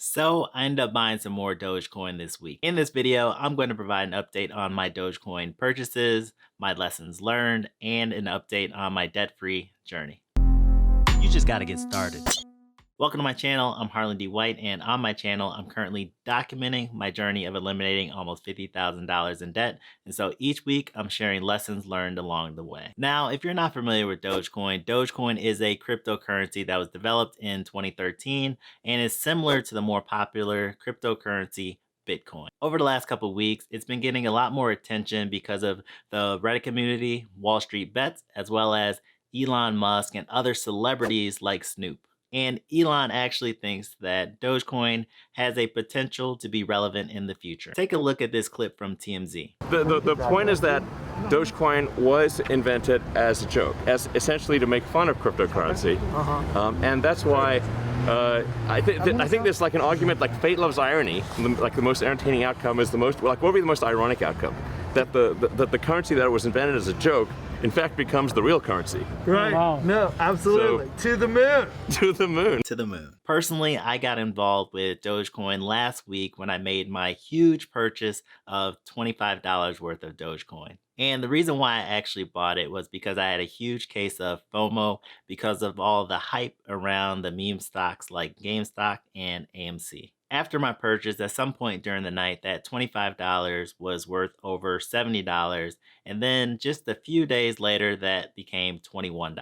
So I ended up buying some more Dogecoin this week. In this video, I'm going to provide an update on my Dogecoin purchases, my lessons learned, and an update on my debt-free journey. You just got to get started. Welcome to my channel. I'm Harlan D. White, and on my channel, I'm currently documenting my journey of eliminating almost $50,000 in debt. And so each week, I'm sharing lessons learned along the way. Now, if you're not familiar with Dogecoin, Dogecoin is a cryptocurrency that was developed in 2013 and is similar to the more popular cryptocurrency Bitcoin. Over the last couple of weeks, it's been getting a lot more attention because of the Reddit community, Wall Street Bets, as well as Elon Musk and other celebrities like Snoop. And Elon actually thinks that Dogecoin has a potential to be relevant in the future. Take a look at this clip from TMZ. The point is that Dogecoin was invented as a joke, as essentially to make fun of cryptocurrency, and that's why I think there's like an argument like fate loves irony. Like the most entertaining outcome is the most what would be the most ironic outcome? That the currency that was invented as a joke in fact becomes the real currency. Right. Wow. No, absolutely. So, to the moon. To the moon. To the moon. Personally, I got involved with Dogecoin last week when I made my huge purchase of $25 worth of Dogecoin. And the reason why I actually bought it was because I had a huge case of FOMO because of all the hype around the meme stocks like GameStop and AMC. After my purchase, at some point during the night, that $25 was worth over $70, and then just a few days later, that became $21.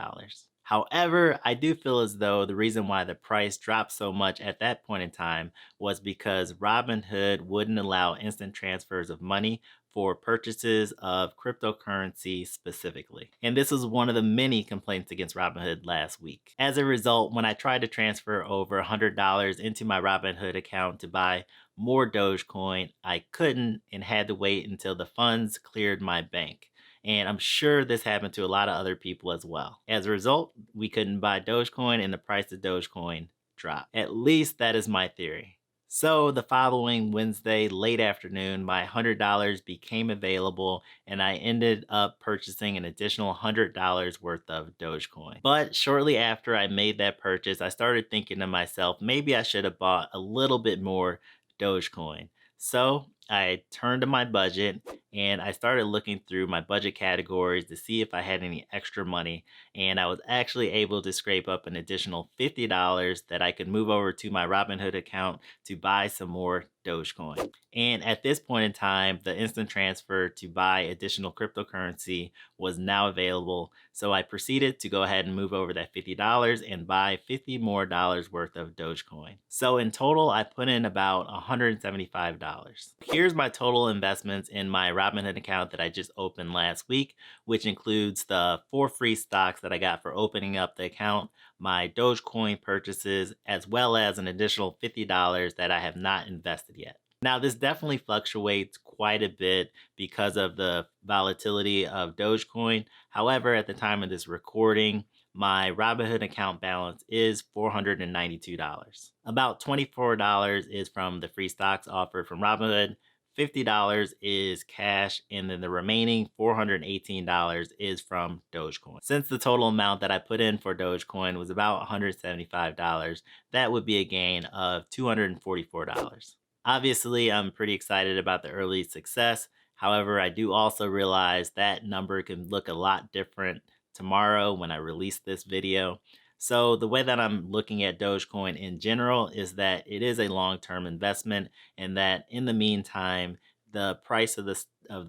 However, I do feel as though the reason why the price dropped so much at that point in time was because Robinhood wouldn't allow instant transfers of money for purchases of cryptocurrency specifically. And this was one of the many complaints against Robinhood last week. As a result, when I tried to transfer over $100 into my Robinhood account to buy more Dogecoin, I couldn't and had to wait until the funds cleared my bank. And I'm sure this happened to a lot of other people as well. As a result, we couldn't buy Dogecoin and the price of Dogecoin dropped. At least that is my theory. So the following Wednesday, late afternoon, my $100 became available and I ended up purchasing an additional $100 worth of Dogecoin. But shortly after I made that purchase, I started thinking to myself, maybe I should have bought a little bit more Dogecoin. So I turned to my budget and I started looking through my budget categories to see if I had any extra money. And I was actually able to scrape up an additional $50 that I could move over to my Robinhood account to buy some more Dogecoin. And at this point in time, the instant transfer to buy additional cryptocurrency was now available. So I proceeded to go ahead and move over that $50 and buy $50 more worth of Dogecoin. So in total, I put in about $175. Here's my total investments in my Robinhood account that I just opened last week, which includes the 4 free stocks that I got for opening up the account, my Dogecoin purchases, as well as an additional $50 that I have not invested yet. Now, this definitely fluctuates quite a bit because of the volatility of Dogecoin. However, at the time of this recording, my Robinhood account balance is $492. About $24 is from the free stocks offered from Robinhood, $50 is cash, and then the remaining $418 is from Dogecoin. Since the total amount that I put in for Dogecoin was about $175, that would be a gain of $244. Obviously, I'm pretty excited about the early success. However, I do also realize that number can look a lot different tomorrow when I release this video. So the way that I'm looking at Dogecoin in general is that it is a long-term investment and that in the meantime, the price of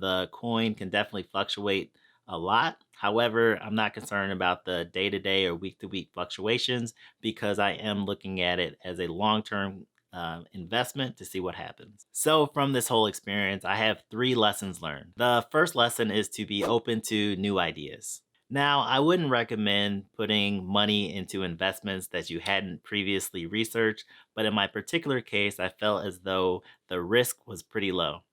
the coin can definitely fluctuate a lot. However, I'm not concerned about the day-to-day or week-to-week fluctuations because I am looking at it as a long-term investment to see what happens. So from this whole experience, I have 3 lessons learned. The first lesson is to be open to new ideas. Now, I wouldn't recommend putting money into investments that you hadn't previously researched, but in my particular case, I felt as though the risk was pretty low,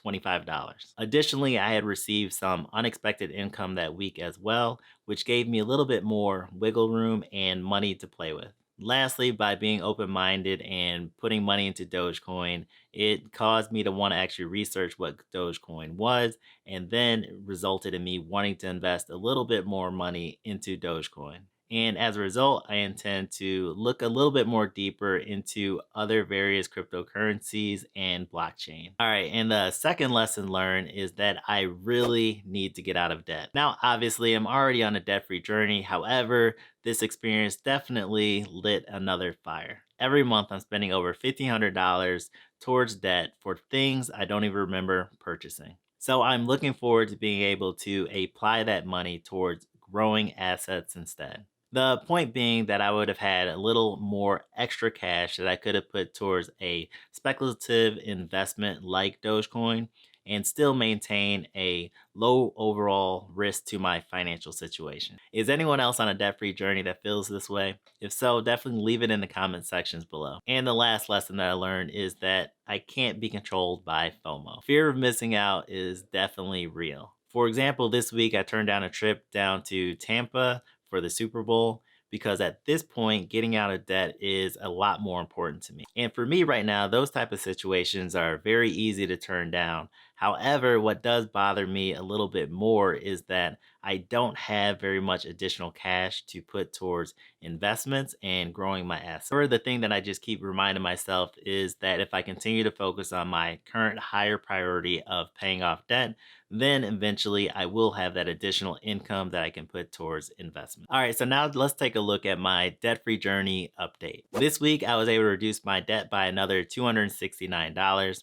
$25. Additionally, I had received some unexpected income that week as well, which gave me a little bit more wiggle room and money to play with. Lastly, by being open-minded and putting money into Dogecoin, it caused me to want to actually research what Dogecoin was, and then it resulted in me wanting to invest a little bit more money into Dogecoin. And as a result, I intend to look a little bit more deeper into other various cryptocurrencies and blockchain. All right, and the second lesson learned is that I really need to get out of debt. Now, obviously, I'm already on a debt free journey. However, this experience definitely lit another fire. Every month, I'm spending over $1,500 towards debt for things I don't even remember purchasing. So I'm looking forward to being able to apply that money towards growing assets instead. The point being that I would have had a little more extra cash that I could have put towards a speculative investment like Dogecoin and still maintain a low overall risk to my financial situation. Is anyone else on a debt free journey that feels this way? If so, definitely leave it in the comment sections below. And the last lesson that I learned is that I can't be controlled by FOMO. Fear of missing out is definitely real. For example, this week I turned down a trip down to Tampa for the Super Bowl because at this point getting out of debt is a lot more important to me. And for me right now, those type of situations are very easy to turn down. However, what does bother me a little bit more is that I don't have very much additional cash to put towards investments and growing my assets. Or the thing that I just keep reminding myself is that if I continue to focus on my current higher priority of paying off debt, then eventually I will have that additional income that I can put towards investment. All right, so now let's take a look at my debt-free journey update. This week, I was able to reduce my debt by another $269.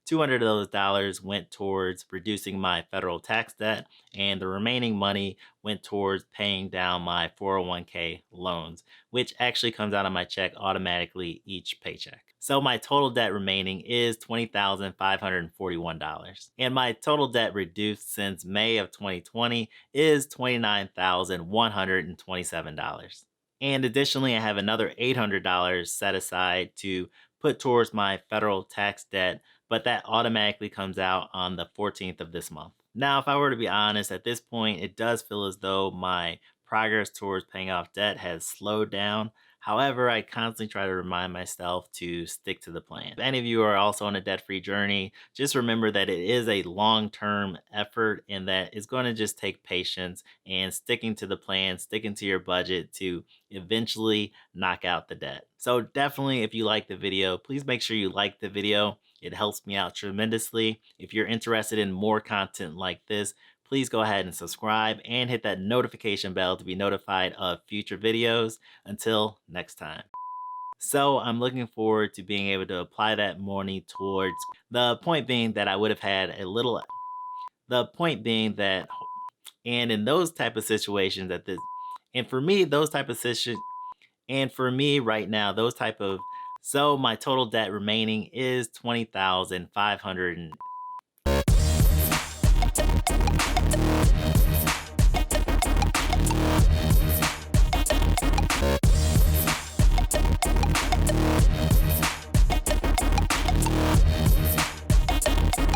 200 of those dollars went towards reducing my federal tax debt, and the remaining money went towards paying down my 401k loans, which actually comes out of my check automatically each paycheck. So my total debt remaining is $20,541. And my total debt reduced since May of 2020 is $29,127. And additionally, I have another $800 set aside to put towards my federal tax debt, but that automatically comes out on the 14th of this month. Now, if I were to be honest, at this point, it does feel as though my progress towards paying off debt has slowed down. However, I constantly try to remind myself to stick to the plan. If any of you are also on a debt-free journey, just remember that it is a long-term effort and that it's going to just take patience and sticking to the plan, sticking to your budget to eventually knock out the debt. So definitely, if you like the video, please make sure you like the video. It helps me out tremendously. If you're interested in more content like this, please go ahead and subscribe and hit that notification bell to be notified of future videos. Until next time. So I'm looking forward to being able to apply that money towards the point being that I would have had a little, the point being that, and in those type of situations that this, and for me, those type of situations, and for me right now, those type of, so my total debt remaining is 20,500.